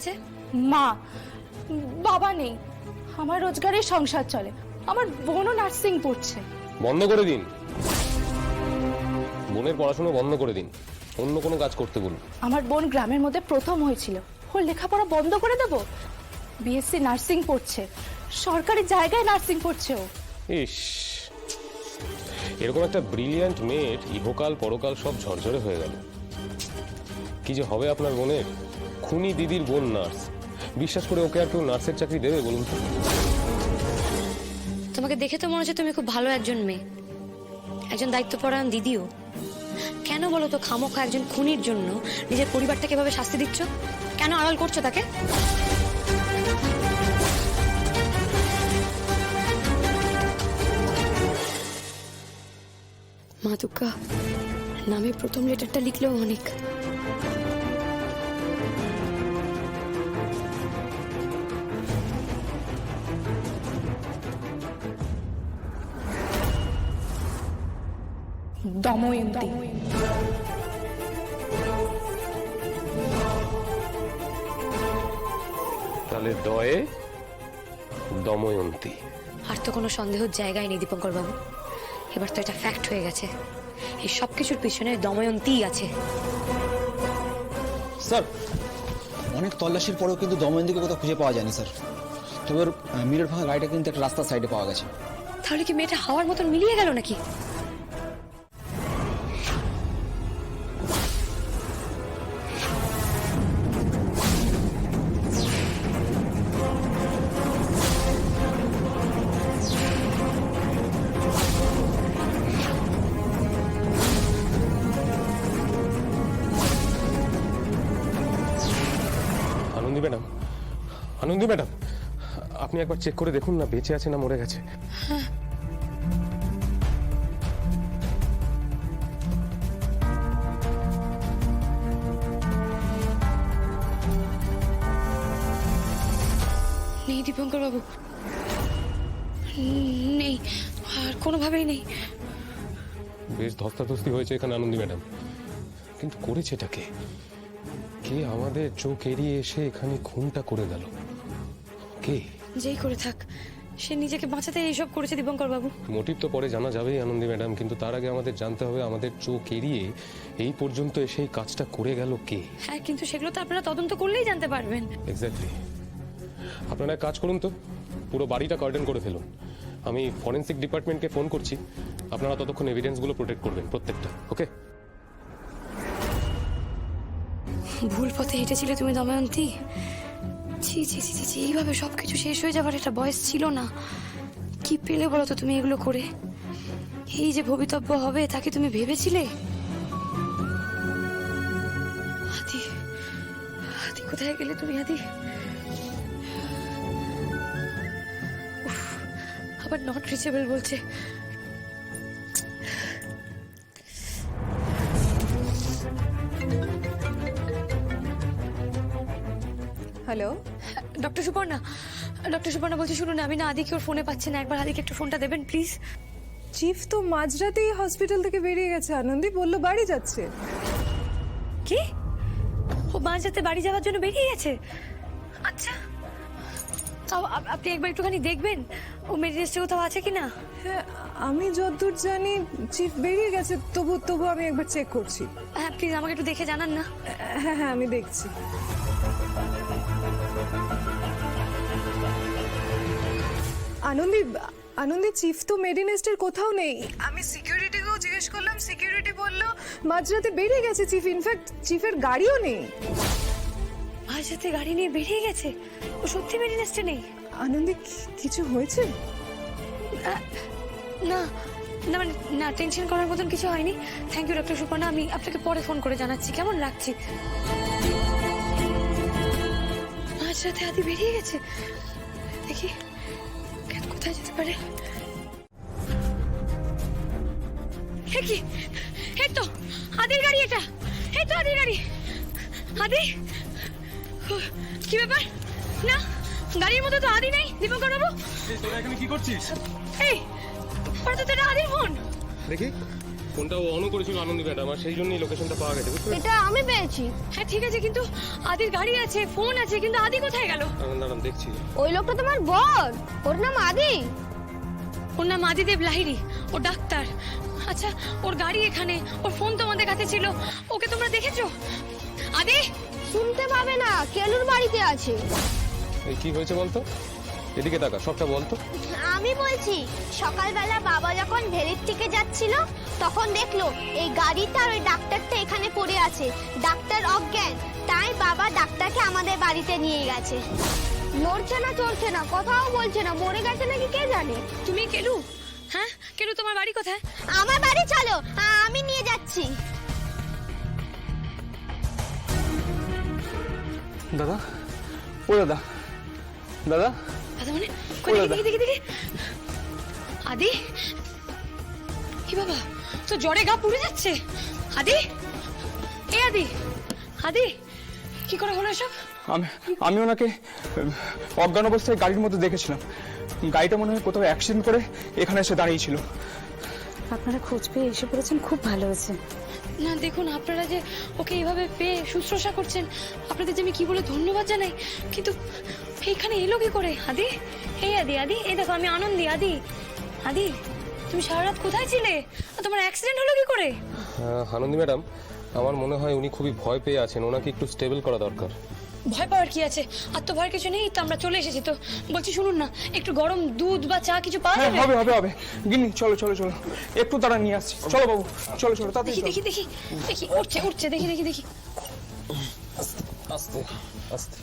আছে? মা, বাবা নেই, আমার রোজগারে সংসার চলে। আমার বোনও নার্সিং পড়ছে। বন্ধ করে দিন, বোনের পড়াশোনা বন্ধ করে দিন, অন্য কোনো কাজ করতে বলুন। আমার বোন গ্রামের মধ্যে প্রথম হয়েছিল, ওর লেখাপড়া বন্ধ করে দেব? বিএসসি নার্সিং পড়ছে, সরকারি জায়গায় নার্সিং পড়ছে ও। ইস, এরকম একটা ব্রিলিয়ান্ট মেয়ের ইহকাল পরকাল সব ঝরঝরে হয়ে গেল। কি যে হবে আপনার বোনের? খুনি দিদির বোন নার্স, বিশ্বাস করে ওকে আর কেউ নার্সের চাকরি দেবে বলুন তো? তোমাকে দেখে তো মনে হচ্ছে তুমি খুব ভালো একজন মেয়ে, একজন দায়িত্বপরায়ণ দিদিও। কেন বলো তো খামোখা একজন খুনির জন্য নিজের পরিবারটাকে এভাবে শাস্তি দিচ্ছ? কেন আড়াল করছো তাকে? মা দুর্গা, নামে প্রথম লেটারটা লিখলেও অনেক। দময়ন্তী। তাহলে দয়ে দময়ন্তী। আর তো কোনো সন্দেহের জায়গায় নেই দীপঙ্কর বাবু, এবার তো এটা ফ্যাক্ট হয়ে গেছে। এই সব কিছুর পিছনে দময়ন্তী আছে। স্যার, অনেক তল্লাশির পরেও কিন্তু দময়ন্তীকে কোথাও খুঁজে পাওয়া যায়নি স্যার। তবে ওর মিরর ভাঙা গাড়িটা কিন্তু একটা রাস্তার সাইডে পাওয়া গেছে। তাহলে কি মেয়েটা হাওয়ার মতন মিলিয়ে গেল নাকি? আনন্দী ম্যাডাম, আনন্দী ম্যাডাম, আপনি একবার চেক করে দেখুন না বেঁচে আছে না মরে গেছে। নেই দীপঙ্কর বাবু, নেই, আর কোনোভাবেই নেই। বেশ ধস্তাধস্তি হয়েছে এখানে আনন্দী ম্যাডাম, কিন্তু করেছেটা কে? কে আমাদের চোখ এড়িয়ে এসে এখানে খুনটা করে গেল? কে? যেই করে থাক, সে নিজেকে বাঁচাতে এইসব করেছে দীপঙ্কর বাবু। মোটিভ তো পরে জানা যাবেই আনন্দী ম্যাডাম, কিন্তু তার আগে আমাদের জানতে হবে আমাদের চোখ এড়িয়ে এই পর্যন্ত এসে এই কাজটা করে গেল কে। হ্যাঁ, কিন্তু সেগুলো তো আপনারা তদন্ত করলেই জানতে পারবেন। এক্স্যাক্টলি। আপনারা এক কাজ করুন তো, পুরো বাড়িটা কর্ডন করে ফেলুন। আমি ফরেন্সিক ডিপার্টমেন্টকে ফোন করছি, আপনারা ততক্ষণ এভিডেন্সগুলো প্রোটেক্ট করবেন প্রত্যেকটা। ওকে? ভুল পথে হেঁটেছিলে তুমি দময়ন্তী। ছি ছি ছি ছি, এইভাবে সবকিছু শেষ হয়ে যাবার একটা বয়স ছিল না। কি পেলে বলো তো তুমি এগুলো করে? এই যে ভবিতব্য হবে তাকে তুমি ভেবেছিলে? আদি, আদি কোথায় গেলে তুমি আদি? উফ, আবার নট রিচেবল বলছে। Hello, doctor Suparna, doctor Suparna বলছি, শুনুন, আমি না আদিকে ওর ফোনে পাচ্ছি না, একবার আদিকে একটু ফোনটা দেবেন প্লিজ। চিফ তো মাঝরাতেই হসপিটাল থেকে বেরিয়ে গেছে। আনন্দী বলল বাড়ি যাচ্ছে। কি? ও মাঝরাতে বাড়ি যাওয়ার জন্য বেরিয়ে গেছে? আচ্ছা, তাও আপনি একবার একটুখানি দেখবেন ও মেডিনেসে কোথাও আছে কিনা। হ্যাঁ, আমি যতদূর জানি চিফ বেরিয়ে গেছে, তবু আমি একবার চেক করছি। হ্যাঁ প্লিজ আমাকে একটু দেখে জানান না। হ্যাঁ হ্যাঁ, আমি দেখছি। আনন্দী চিফ তো মেডিনেস্টের কোথাও নেই। আমি সিকিউরিটিকেও জিজ্ঞেস করলাম, সিকিউরিটি বলল মাঝরাতে বেরিয়ে গেছে চিফ। ইনফ্যাক্ট চিফের গাড়িও নেই। মাঝরাতে গাড়ি নিয়ে বেরিয়ে গেছে? ও সত্যি মেডিনেসে নেই? আনন্দী কিছু হয়েছে? না না, মানে না, টেনশন করার মতন কিছু হয়নি। থ্যাংক ইউ ডক্টর সুপর্ণা, আমি আপনাকে পরে ফোন করে জানাচ্ছি। কেমন? রাখছি। মাঝরাতে আদি বেরিয়ে গেছে, দেখি কোথায় যেতে পারে। কি? এই তো আদির গাড়ি, এটা এই তো আদির গাড়ি। আদি, কি ব্যাপার? না, গাড়ির মধ্যে তো আদি নেই। দীপঙ্কর বাবু, তোরা এখানে কি করছিস? এই ওটা তো এটা আদির ফোন। দেখি ফোনটা ও অনও করেছিল আনন্দী ম্যাডাম, আর সেই জন্যই লোকেশনটা পাওয়া গেছে, বুঝতে পেরেছো? এটা আমি পেয়েছি। হ্যাঁ ঠিক আছে, কিন্তু আদির গাড়ি আছে, ফোন আছে, কিন্তু আদি কোথায় গেল? দাঁড়ান দেখছি। ওই লোকটা তোমার বর, ওর নাম আদি। ওর নাম আদিদেব লাহিড়ী, ও ডাক্তার। আচ্ছা, ওর গাড়ি এখানে, ওর ফোন তোমাদের কাছে ছিল, ওকে তোমরা দেখেছো? আদি, শুনতে পাবে না, কেলুর বাড়িতে আছে। এই কি হয়েছে বলতো, এদিকে তাকা, সবটা বলতো। আমি বলছি, সকালবেলা বাবা যখন ভেলির থেকে যাচ্ছিল তখন দেখলো এই গাড়িটা আর ওই ডাক্তারটা এখানে পড়ে আছে। ডাক্তার অজ্ঞান, তাই বাবা ডাক্তারকে আমাদের বাড়িতে নিয়ে গেছে। নড়ছে না, চলছে না, কথাও বলছে না, মরে গেছে নাকি কে জানে। তুমি কেলু? হ্যাঁ কেলু, তোমার বাড়ি কোথায়? আমার বাড়ি চলো, আমি নিয়ে যাচ্ছি। দাদা, ও দাদা, দাদা, দাদা মানে কই, দেখি দেখি দেখি। আদি, কি বাবা, তো জ্বরে গা পুড়ে যাচ্ছে। আদি, এ আদি, আদি, কি করে হলো এসব? আমি ওনাকে অজ্ঞান অবস্থায় গাড়ির মধ্যে দেখেছিলাম। গাড়িটা মনে হয় কোথাও অ্যাক্সিডেন্ট করে এখানে এসে দাঁড়িয়েছিল। আপনারা খোঁজ পেয়ে এসে পড়েছেন, খুব ভালো হয়েছে। না দেখুন, আপনারা যে ওকে এইভাবে পেয়ে শুশ্রূষা করছেন, আপনাদের যে আমি কি বলে ধন্যবাদ জানাই। কিন্তু এইখানে এলো কি করে? আদি, এই আদি, আদি, এই দেখো আমি আনন্দী। আদি, আদি, তুমি সারা রাত কোথায় ছিলে? আর তোমার অ্যাক্সিডেন্ট হলো কি করে? আনন্দী ম্যাডাম, আমার মনে হয় উনি খুবই ভয় পেয়ে আছেন, ওনাকে একটু স্টেবল করা দরকার। ভয় পাওয়ার কি আছে? আর তো ভয়ের কিছু নেই, তো আমরা চলে এসেছি। তো বলছি শুনুন না, একটু গরম দুধ বা চা কিছু পাওয়া হ্যাঁ, যাবে? হবে হবে হবে। গিন্নি চলো চলো চলো, একটু তারা নিয়ে আসছি। চলো বাবু, চলো চলো তাড়াতাড়ি দেখি চলো। দেখি দেখি দেখি, উঠছে উঠছে, দেখি দেখি দেখি। আস্তে আস্তে।